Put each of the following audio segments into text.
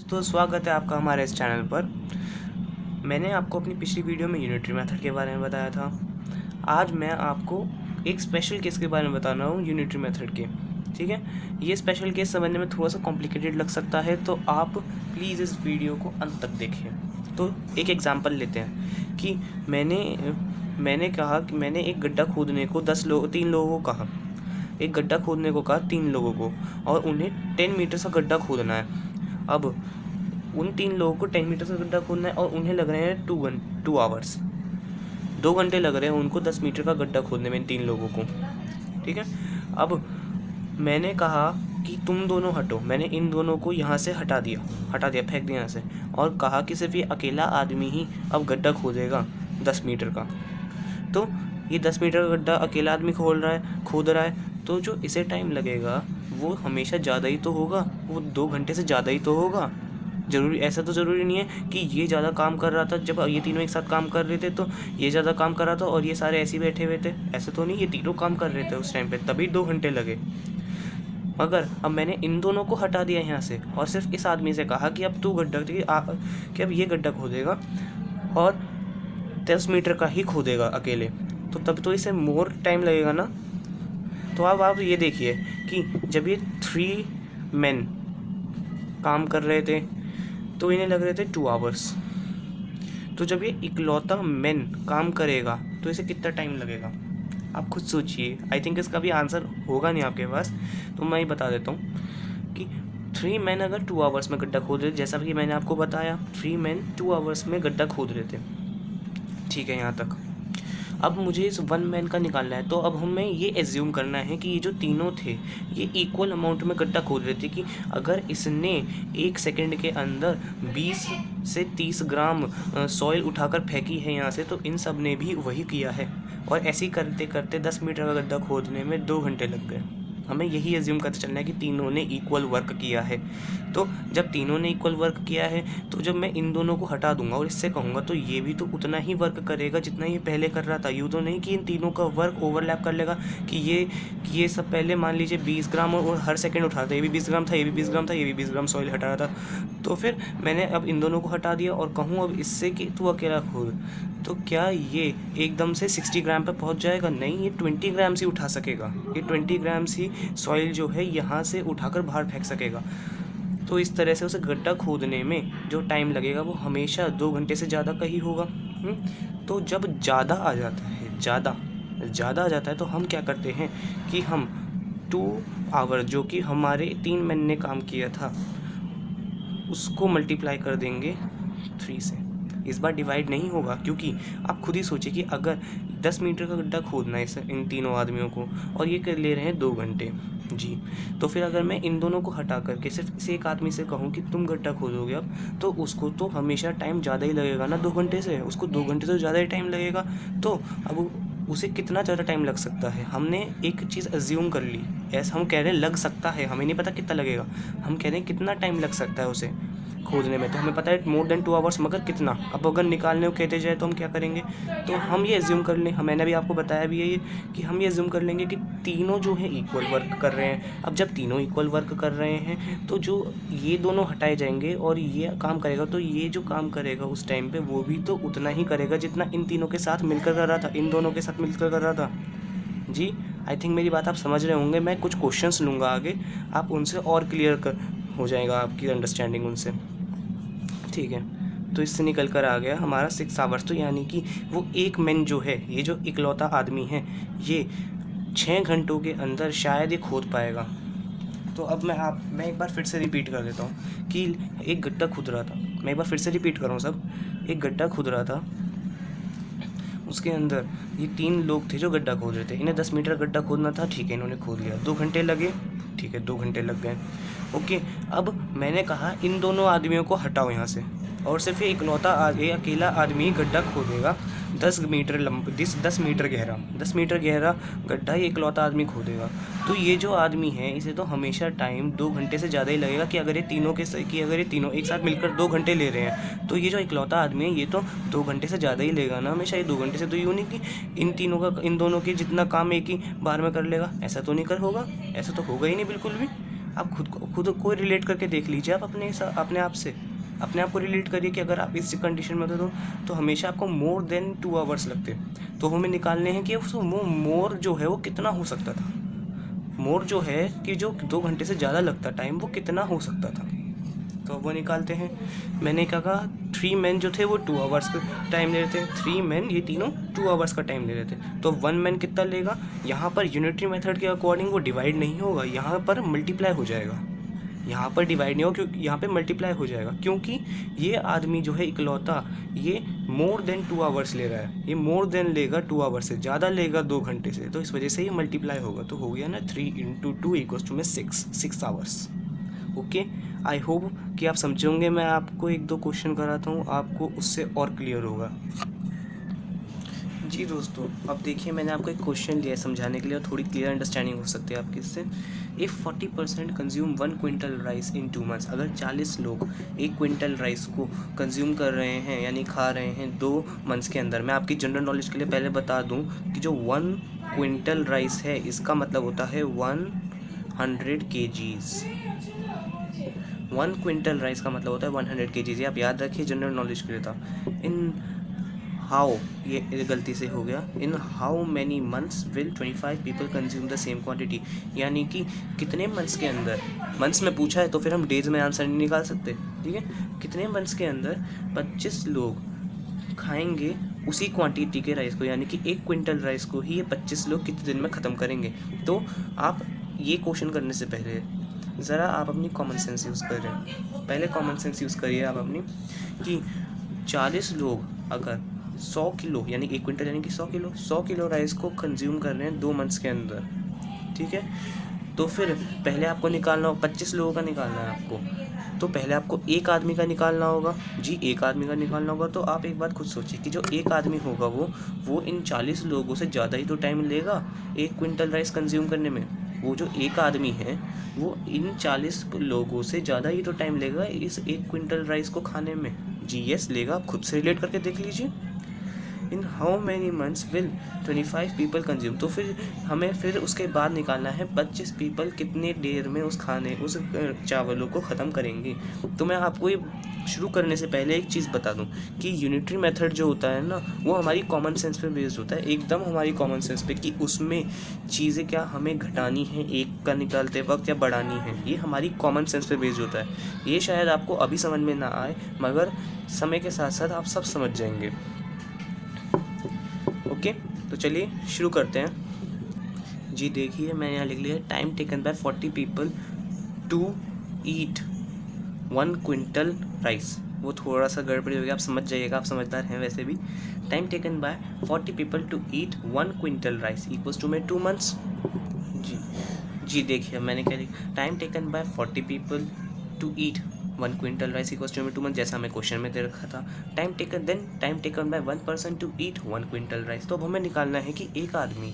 दोस्तों, स्वागत है आपका हमारे इस चैनल पर। मैंने आपको अपनी पिछली वीडियो में यूनिटरी मेथड के बारे में बताया था। आज मैं आपको एक स्पेशल केस के बारे में बता रहा हूँ यूनिटरी मेथड के। ठीक है, ये स्पेशल केस समझने में थोड़ा सा कॉम्प्लिकेटेड लग सकता है, तो आप प्लीज़ इस वीडियो को अंत तक देखें। तो एक एग्जांपल लेते हैं कि मैंने कहा कि मैंने एक गड्ढा खोदने को 3 लोगों को कहा। एक गड्ढा खोदने को कहा 3 लोगों को, और उन्हें 10 मीटर का गड्ढा खोदना है। अब उन 3 लोगों को 10 मीटर का गड्ढा खोदना है और उन्हें लग रहे हैं 2 आवर्स, 2 घंटे लग रहे हैं उनको 10 मीटर का गड्ढा खोदने में इन 3 लोगों को। ठीक है, अब मैंने कहा कि तुम दोनों हटो। मैंने इन दोनों को यहाँ से हटा दिया, फेंक दिया यहाँ से, और कहा कि सिर्फ ये अकेला आदमी ही अब गड्ढा खोदेगा 10 मीटर का। तो ये 10 मीटर का गड्ढा अकेला आदमी खोद रहा है, तो जो इसे टाइम लगेगा वो हमेशा ज़्यादा ही तो होगा, वो 2 घंटे से ज़्यादा ही तो होगा। ऐसा तो ज़रूरी नहीं है कि ये ज़्यादा काम कर रहा था, जब ये तीनों एक साथ काम कर रहे थे तो ये ज़्यादा काम कर रहा था और ये सारे ऐसे ही बैठे हुए थे। ऐसा तो नहीं, ये तीनों काम कर रहे थे उस टाइम पे, तभी 2 घंटे लगे। मगर अब मैंने इन दोनों को हटा दिया यहाँ से और सिर्फ इस आदमी से कहा कि अब तू कि अब ये गड्ढा खोदेगा और 10 मीटर का ही खोदेगा अकेले, तो तब तो इसे मोर टाइम लगेगा ना। तो अब आप ये देखिए कि जब ये 3 मैन काम कर रहे थे तो इन्हें लग रहे थे 2 आवर्स। तो जब ये इकलौता मैन काम करेगा तो इसे कितना टाइम लगेगा, आप खुद सोचिए। आई थिंक इसका भी आंसर होगा नहीं आपके पास, तो मैं ही बता देता हूँ कि 3 मैन अगर 2 आवर्स में गड्ढा खोद रहे थे, जैसा कि मैंने आपको बताया 3 मैन 2 आवर्स में गड्ढा खोद रहे थे। ठीक है, यहाँ तक। अब मुझे इस 1 मैन का निकालना है, तो अब हमें ये एज्यूम करना है कि ये जो तीनों थे ये इक्वल अमाउंट में गड्ढा खोद रहे थे, कि अगर इसने 1 सेकंड के अंदर 20 से 30 ग्राम सॉइल उठाकर फेंकी है यहाँ से, तो इन सब ने भी वही किया है। और ऐसे ही करते करते 10 मीटर का गड्ढा खोदने में 2 घंटे लग गए। हमें यही एज्यूम करते चलना है कि तीनों ने इक्वल वर्क किया है। तो जब तीनों ने इक्वल वर्क किया है, तो जब मैं इन दोनों को हटा दूंगा और इससे कहूँगा, तो ये भी तो उतना ही वर्क करेगा जितना ये पहले कर रहा था। यूँ तो नहीं कि इन तीनों का वर्क ओवरलैप कर लेगा, कि ये सब पहले मान लीजिए 20 ग्राम और हर सेकंड उठाता है, ये भी 20 ग्राम था, ये भी 20 ग्राम था, ये भी 20 ग्राम सॉइल हटा रहा था। तो फिर मैंने अब इन दोनों को हटा दिया और कहूँ अब इससे कि तू अकेला खोद, तो क्या ये एकदम से 60 ग्राम पर पहुंच जाएगा? नहीं, ये 20 ग्राम से उठा सकेगा। ये 20 ग्राम ही सॉइल जो है यहाँ से उठाकर बाहर फेंक सकेगा। तो इस तरह से उसे गड्ढा खोदने में जो टाइम लगेगा वो हमेशा 2 घंटे से ज़्यादा का ही होगा। तो जब ज़्यादा आ जाता है तो हम क्या करते हैं कि हम 2 आवर जो कि हमारे 3 मैन ने काम किया था उसको मल्टीप्लाई कर देंगे 3 से। इस बार डिवाइड नहीं होगा, क्योंकि आप खुद ही सोचिए कि अगर 10 मीटर का गड्ढा खोदना है इन तीनों आदमियों को और ये कर ले रहे हैं 2 घंटे जी, तो फिर अगर मैं इन दोनों को हटा करके सिर्फ इस एक आदमी से कहूँ कि तुम गड्ढा खोदोगे अब, तो उसको तो हमेशा टाइम ज़्यादा ही लगेगा ना 2 घंटे से, उसको 2 घंटे से ज़्यादा ही टाइम लगेगा। तो अब उसे कितना ज़्यादा टाइम लग सकता है, हमने एक चीज़ अज्यूम कर ली। ऐसा हम कह रहे हैं लग सकता है, हमें नहीं पता कितना लगेगा, हम कह रहे हैं कितना टाइम लग सकता है उसे खोदने में। तो हमें पता है मोर देन 2 आवर्स, मगर कितना। अब अगर निकालने को कहते जाए तो हम क्या करेंगे, तो हम ये एज्यूम कर लें, मैंने भी आपको बताया भी है ये, कि हम ये एज्यूम कर लेंगे कि तीनों जो है इक्वल वर्क कर रहे हैं। अब जब तीनों इक्वल वर्क कर रहे हैं तो जो ये दोनों हटाए जाएंगे और ये काम करेगा, तो ये जो काम करेगा उस टाइम पर वो भी तो उतना ही करेगा जितना इन तीनों के साथ मिलकर कर रहा था, इन दोनों के साथ मिलकर कर रहा था जी। आई थिंक मेरी बात आप समझ रहे होंगे। मैं कुछ क्वेश्चंस लूँगा आगे, आप उनसे और क्लियर हो जाएगा आपकी अंडरस्टैंडिंग उनसे। ठीक है, तो इससे निकल कर आ गया हमारा 6 आवर्स। तो यानी कि वो एक मैन जो है, ये जो इकलौता आदमी है, ये 6 घंटों के अंदर शायद ये खोद पाएगा। तो अब मैं एक बार फिर से रिपीट कर देता हूँ कि एक गड्ढा खुद रहा था। मैं एक बार फिर से रिपीट कर रहा हूँ सब। एक गड्ढा खुद रहा था, उसके अंदर ये 3 लोग थे जो गड्ढा खोद रहे थे। इन्हें 10 मीटर गड्ढा खोदना था, ठीक है, इन्होंने खोद लिया। 2 घंटे लगे, ठीक है, 2 घंटे लग गए। ओके, अब मैंने कहा इन दोनों आदमियों को हटाओ यहाँ से, और सिर्फ ये अकेला आदमी गड्ढा खोदेगा 10 मीटर गहरा गड्ढा ये इकलौता आदमी खोदेगा। तो ये जो आदमी है इसे तो हमेशा टाइम 2 घंटे से ज़्यादा ही लगेगा, कि अगर ये तीनों एक साथ मिलकर 2 घंटे ले रहे हैं, तो ये जो इकलौता आदमी है ये तो 2 घंटे से ज़्यादा ही लेगा ना हमेशा। ये 2 घंटे से तो यूँ नहीं कि इन दोनों के जितना काम एक ही बार में कर लेगा, ऐसा तो नहीं होगा, ऐसा तो होगा ही नहीं बिल्कुल भी। आप खुद को रिलेट करके देख लीजिए, आप अपने आप से अपने आप को रिलेट करिए कि अगर आप इस कंडीशन में होते तो हमेशा आपको मोर देन 2 आवर्स लगते। तो हमें निकालने हैं कि वो मोर जो है वो कितना हो सकता था, मोर जो है कि जो 2 घंटे से ज़्यादा लगता टाइम वो कितना हो सकता था। तो वो निकालते हैं। मैंने क्या कहा, 3 मैन जो थे वो 2 आवर्स का टाइम ले रहे थे, 3 मैन ये तीनों 2 आवर्स का टाइम ले रहे थे। तो 1 मैन कितना लेगा, यहाँ पर यूनिटरी मेथड के अकॉर्डिंग वो डिवाइड नहीं होगा, यहाँ पर मल्टीप्लाई हो जाएगा। यहाँ पर डिवाइड नहीं होगा क्योंकि यहाँ पे मल्टीप्लाई हो जाएगा, क्योंकि ये आदमी जो है इकलौता ये मोर देन 2 आवर्स ले रहा है, ये मोर देन लेगा 2 आवर्स से ज़्यादा लेगा 2 घंटे से, तो इस वजह से ये मल्टीप्लाई होगा। तो हो गया ना 3 × 2 = 6 आवर्स। ओके, आई होप कि आप समझे होंगे। मैं आपको 1-2 क्वेश्चन कराता हूँ, आपको उससे और क्लियर होगा। जी दोस्तों, अब देखिए मैंने आपको एक क्वेश्चन लिया है समझाने के लिए और थोड़ी क्लियर अंडरस्टैंडिंग हो सकती है आपकी इससे। If 40% consume 1 quintal rice in 2 months, अगर 40 लोग 1 क्विंटल राइस को कंज्यूम कर रहे हैं यानी खा रहे हैं 2 मंथ्स के अंदर। मैं आपकी जनरल नॉलेज के लिए पहले बता दूं कि जो 1 क्विंटल राइस है इसका मतलब होता है 100 kgs। 1 क्विंटल राइस का मतलब होता है 100 kgs, ये आप याद रखिए, जनरल नॉलेज के लिए था। इन हाउ, ये गलती से हो गया, in how many months will 25 people consume the same quantity, यानी कि कितने मंथ्स के अंदर, मंथ्स में पूछा है तो फिर हम डेज में आंसर नहीं निकाल सकते, ठीक है। कितने मंथ्स के अंदर 25 लोग खाएंगे उसी क्वांटिटी के राइस को, यानी कि 1 क्विंटल राइस को ही ये 25 लोग कितने दिन में ख़त्म करेंगे। तो आप ये क्वेश्चन करने से पहले ज़रा आप अपनी कॉमन सेंस यूज़ करें, पहले कॉमन सेंस यूज़ करिए आप अपनी, कि 40 लोग अगर 100 किलो यानी 1 क्विंटल यानी कि 100 किलो राइस को कंज्यूम कर रहे हैं 2 मंथ्स के अंदर, ठीक है। तो फिर पहले आपको निकालना हो, 25 लोगों का निकालना है आपको, तो पहले आपको एक आदमी का निकालना होगा। जी, एक आदमी का निकालना होगा। तो आप एक बात खुद सोचिए कि जो एक आदमी होगा वो इन 40 लोगों से ज़्यादा ही तो टाइम लेगा 1 क्विंटल राइस कंज्यूम करने में। वो जो एक आदमी है वो इन 40 लोगों से ज़्यादा ही तो टाइम लेगा इस 1 क्विंटल राइस को खाने में। जी यस, लेगा। आप खुद से रिलेट करके देख लीजिए। In how many months will 25 people consume, तो फिर हमें फिर उसके बाद निकालना है 25 पीपल कितने देर में उस चावलों को ख़त्म करेंगे। तो मैं आपको ये शुरू करने से पहले एक चीज़ बता दूं कि यूनिटरी मेथड जो होता है ना, वो हमारी कॉमन सेंस पे बेस्ड होता है, एकदम हमारी कॉमन सेंस पे, कि उसमें चीज़ें क्या हमें घटानी है एक का निकालते वक्त या बढ़ानी है, ये हमारी कॉमन सेंस पे बेस्ड होता है। ये शायद आपको अभी समझ में ना आए, मगर समय के साथ साथ आप सब समझ जाएंगे। ओके, तो चलिए शुरू करते हैं। जी देखिए, मैंने यहाँ लिख लिया time taken by 40 people to eat 1 quintal rice. वो थोड़ा सा गड़बड़ी हो गया, आप समझ जाइएगा, आप समझदार हैं वैसे भी। Time taken by 40 people to eat 1 quintal rice equals to 2 months. जी देखिए मैंने क्या लिखा, time taken by 40 people to eat 1 quintal rice equals to 2 month, जैसा हमें क्वेश्चन में दे रखा था। Time taken by 1 person to eat 1 quintal rice. तो अब हमें निकालना है कि एक आदमी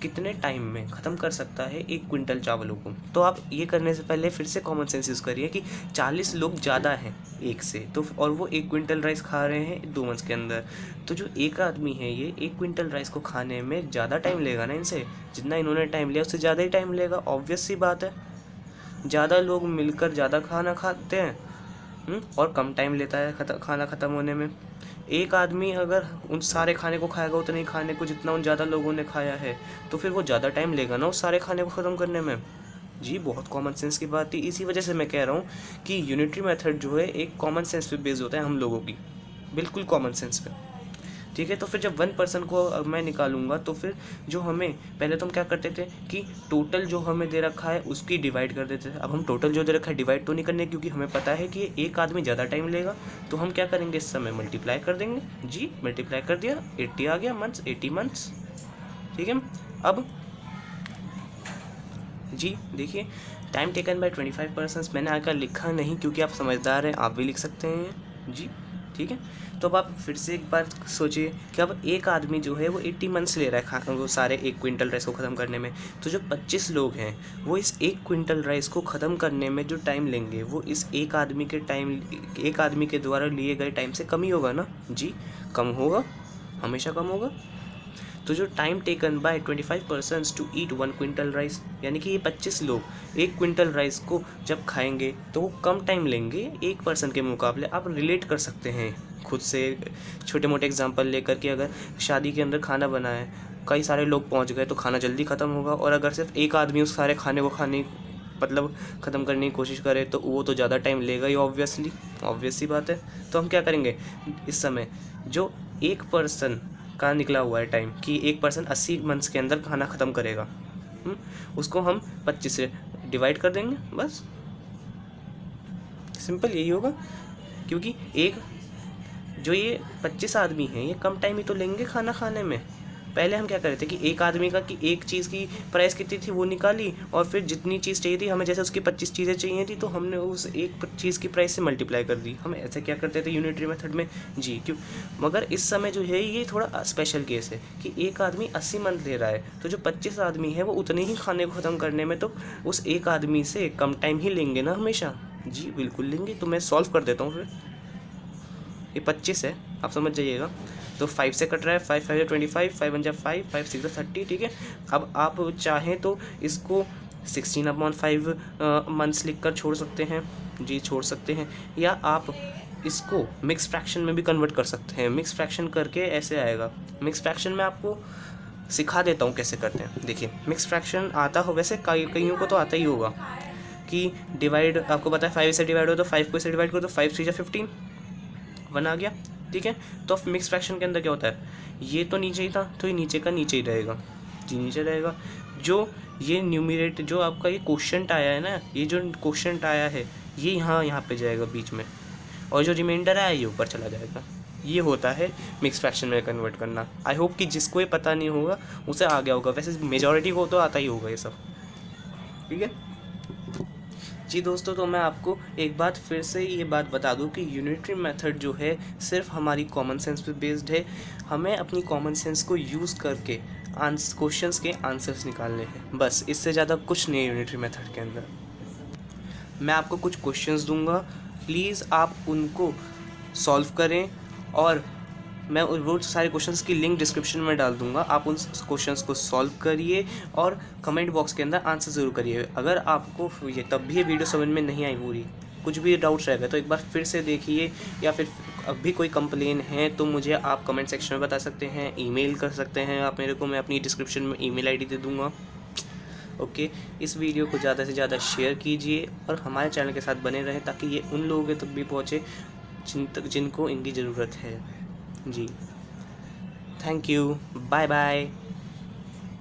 कितने टाइम में ख़त्म कर सकता है 1 क्विंटल चावलों को। तो आप ये करने से पहले फिर से कॉमन सेंस यूज़ करिए कि 40 लोग ज़्यादा हैं एक से, तो और वो 1 क्विंटल राइस खा रहे हैं 2 मंथ्स के अंदर। तो जो एक आदमी है ये 1 क्विंटल राइस को खाने में ज़्यादा टाइम लेगा ना इनसे, जितना इन्होंने टाइम लिया उससे ज़्यादा ही टाइम लेगा। ऑब्वियस सी बात है, ज़्यादा लोग मिलकर ज़्यादा खाना खाते हैं और कम टाइम लेता है खाना ख़त्म होने में। एक आदमी अगर उन सारे खाने को खाएगा उतने ही खाने को जितना उन ज़्यादा लोगों ने खाया है, तो फिर वो ज़्यादा टाइम लेगा ना उस सारे खाने को ख़त्म करने में। जी बहुत कॉमन सेंस की बात थी, इसी वजह से मैं कह रहा हूँ कि यूनिटरी मेथड जो है एक कॉमन सेंस पे बेस्ड होता है हम लोगों की, बिल्कुल कॉमन सेंस पे, ठीक है। तो फिर जब 1 पर्सन को मैं निकालूंगा तो फिर जो हमें पहले तो हम क्या करते थे कि टोटल जो हमें दे रखा है उसकी डिवाइड कर देते थे। अब हम टोटल जो दे रखा है डिवाइड तो नहीं करने, क्योंकि हमें पता है कि एक आदमी ज़्यादा टाइम लेगा। तो हम क्या करेंगे, इस समय मल्टीप्लाई कर देंगे। जी मल्टीप्लाई कर दिया, 80 आ गया मंथ्स, 80 मंथ्स, ठीक है। अब जी देखिए, टाइम टेकन बाय 25 पर्सन्स मैंने आकर लिखा नहीं क्योंकि आप समझदार हैं, आप भी लिख सकते हैं जी, ठीक है। तो अब आप फिर से एक बार सोचिए कि अब एक आदमी जो है वो 80 मंथ्स ले रहा है वो सारे 1 क्विंटल राइस को ख़त्म करने में। तो जो 25 लोग हैं वो इस 1 क्विंटल राइस को ख़त्म करने में जो टाइम लेंगे वो इस एक आदमी के द्वारा लिए गए टाइम से कम ही होगा ना। जी कम होगा, हमेशा कम होगा। तो जो time taken by 25 persons to eat 1 quintal rice, यानी कि ये 25 लोग 1 क्विंटल राइस को जब खाएंगे तो वो कम टाइम लेंगे 1 पर्सन के मुकाबले। आप रिलेट कर सकते हैं खुद से छोटे मोटे एग्जांपल लेकर कि अगर शादी के अंदर खाना बना है, कई सारे लोग पहुंच गए तो खाना जल्दी ख़त्म होगा, और अगर सिर्फ एक आदमी उस सारे खाने को मतलब ख़त्म करने की कोशिश करे तो वो तो ज़्यादा टाइम लेगा ही, ऑब्वियस सी बात है। तो हम क्या करेंगे इस समय, जो 1 पर्सन का निकला हुआ है टाइम कि 1 पर्सन 80 मिनट्स के अंदर खाना ख़त्म करेगा, उसको हम 25 से डिवाइड कर देंगे, बस सिंपल यही होगा। क्योंकि जो ये 25 आदमी हैं ये कम टाइम ही तो लेंगे खाना खाने में। पहले हम क्या कर रहे थे कि एक आदमी का कि एक चीज़ की प्राइस कितनी थी वो निकाली, और फिर जितनी चीज़ चाहिए थी हमें, जैसे उसकी 25 चीज़ें चाहिए थी तो हमने उस एक चीज़ की प्राइस से मल्टीप्लाई कर दी। हम ऐसे क्या करते थे यूनिटरी मेथड में जी, क्यों। मगर इस समय जो है ये थोड़ा स्पेशल केस है कि एक आदमी 80 मंथ ले रहा है, तो जो 25 आदमी है वो उतने ही खाने को ख़त्म करने में तो उस एक आदमी से कम टाइम ही लेंगे ना हमेशा। जी बिल्कुल लेंगे। तो मैं सॉल्व कर देता हूँ फिर। ये 25 है, आप समझ जाइएगा। तो 5 से कट रहा है, 5 5 25, 5 1 5, 5 6 30, ठीक है। अब आप चाहें तो इसको 16/5 मंथ्स लिख कर छोड़ सकते हैं, जी छोड़ सकते हैं, या आप इसको मिक्स फ्रैक्शन में भी कन्वर्ट कर सकते हैं। मिक्स फ्रैक्शन करके ऐसे आएगा। मिक्स फ्रैक्शन में आपको सिखा देता हूँ कैसे करते हैं। देखिए मिक्स फ्रैक्शन आता हो, वैसे कईयों को तो आता ही होगा कि डिवाइड, आपको पता है 5 से डिवाइड हो तो 5 को से डिवाइड करो तो 5 3 15 1 आ गया, ठीक है। तो अब मिक्स फ्रैक्शन के अंदर क्या होता है, ये तो नीचे ही था तो ये नीचे का नीचे ही रहेगा, जी नीचे रहेगा। जो ये न्यूमरेटर जो आपका ये क्वोशिएंट आया है ना, ये जो क्वोशिएंट आया है ये यहाँ पे जाएगा बीच में, और जो रिमाइंडर आया ये ऊपर चला जाएगा। ये होता है मिक्स फ्रैक्शन में कन्वर्ट करना। आई होप कि जिसको ये पता नहीं होगा उसे आ गया होगा, वैसे मेजॉरिटी को तो आता ही होगा ये सब, ठीक है जी दोस्तों। तो मैं आपको एक बात फिर से ये बात बता दूं कि यूनिटरी मेथड जो है सिर्फ हमारी कॉमन सेंस पे बेस्ड है। हमें अपनी कॉमन सेंस को यूज़ करके क्वेश्चंस के आंसर्स निकालने हैं, बस इससे ज़्यादा कुछ नहीं है यूनिटरी मेथड के अंदर। मैं आपको कुछ क्वेश्चंस दूंगा, प्लीज़ आप उनको सॉल्व करें, और मैं वो सारे क्वेश्चंस की लिंक डिस्क्रिप्शन में डाल दूंगा। आप उन क्वेश्चंस को सॉल्व करिए और कमेंट बॉक्स के अंदर आंसर ज़रूर करिए। अगर आपको ये तब भी ये वीडियो समझ में नहीं आई पूरी, कुछ भी डाउट्स रहेगा तो एक बार फिर से देखिए, या फिर अब भी कोई कंप्लेन है तो मुझे आप कमेंट सेक्शन में बता सकते हैं, ईमेल कर सकते हैं आप मेरे को, मैं अपनी डिस्क्रिप्शन में ईमेल आईडी दे दूँगा। ओके, इस वीडियो को ज़्यादा से ज़्यादा शेयर कीजिए और हमारे चैनल के साथ बने रहें ताकि ये उन लोगों तक भी पहुँचे जिनको इनकी ज़रूरत है। जी थैंक यू, बाय बाय।